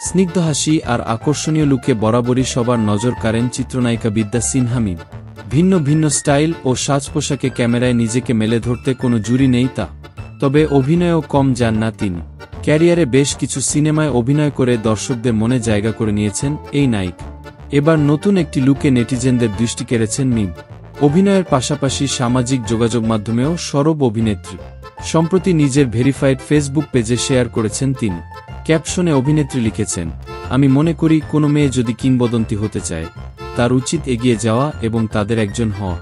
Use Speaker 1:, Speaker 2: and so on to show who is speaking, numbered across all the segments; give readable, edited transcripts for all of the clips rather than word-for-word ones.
Speaker 1: স্নিগ্ধ হাসি আর আকর্ষণীয় লুকে বরাবরই সবার নজর কাড়েন চিত্রনায়িকা বিদ্যা সিনহা মিম। ভিন্ন ভিন্ন স্টাইল ও সাজ পোশাকে ক্যামেরায় নিজেকে মেলে ধরতে কোনো জুরি নেই তা। তবে অভিনয়েও কম যান না তিনি। ক্যারিয়ারে বেশ কিছু সিনেমায় অভিনয় করে দর্শকদের মনে জায়গা করে নিয়েছেন এই নায়িক। এবার নতুন একটি লুকে নেটিজেনদের দৃষ্টি কেড়েছেন মিম। অভিনয়ের পাশাপাশি সামাজিক যোগাযোগ মাধ্যমেও সরব অভিনেত্রী। সম্প্রতি নিজের ভেরিফাইড ফেসবুক পেজে শেয়ার করেছেন তিনি। ক্যাপশনে অভিনেত্রী লিখেছেন, আমি মনে করি কোনো মেয়ে যদি কিংবদন্তি হতে চায় তার উচিত এগিয়ে যাওয়া এবং তাদের একজন হওয়া।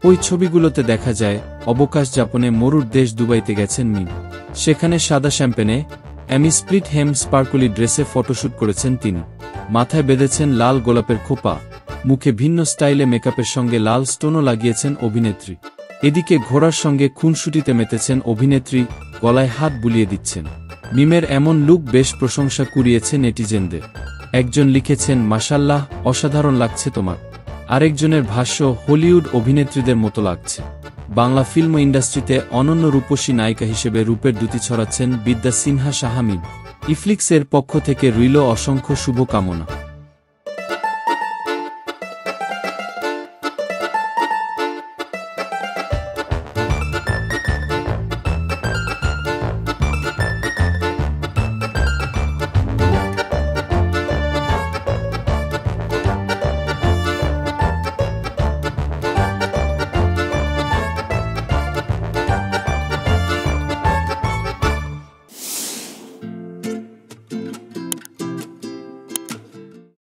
Speaker 1: ওই ছবিগুলোতে দেখা যায় অবকাশ যাপনে মরুর দেশ দুবাইতে গেছেন মিম। সেখানে সাদা শ্যাম্পেনে স্প্লিট হেম স্পার্কলি ড্রেসে ফটোশ্যুট করেছেন তিনি। মাথায় বেঁধেছেন লাল গোলাপের খোপা, মুখে ভিন্ন স্টাইলে মেকআপের সঙ্গে লাল স্টোনও লাগিয়েছেন অভিনেত্রী। এদিকে ঘোড়ার সঙ্গে খুনসুটিতে মেতেছেন অভিনেত্রী, গলায় হাত বুলিয়ে দিচ্ছেন। মিমের এমন লুক বেশ প্রশংসা কুড়িয়েছে নেটিজেনদের। একজন লিখেছেন, মাশাল্লাহ, অসাধারণ লাগছে তোমার। আরেকজনের ভাষ্য, হলিউড অভিনেত্রীদের মতো লাগছে। বাংলা ফিল্ম ইন্ডাস্ট্রিতে অনন্য রূপসী নায়িকা হিসেবে রূপের দ্যুতি ছড়াচ্ছেন বিদ্যা সিনহা সাহা মিম। ইফলিক্সের পক্ষ থেকে রইল অসংখ্য শুভকামনা।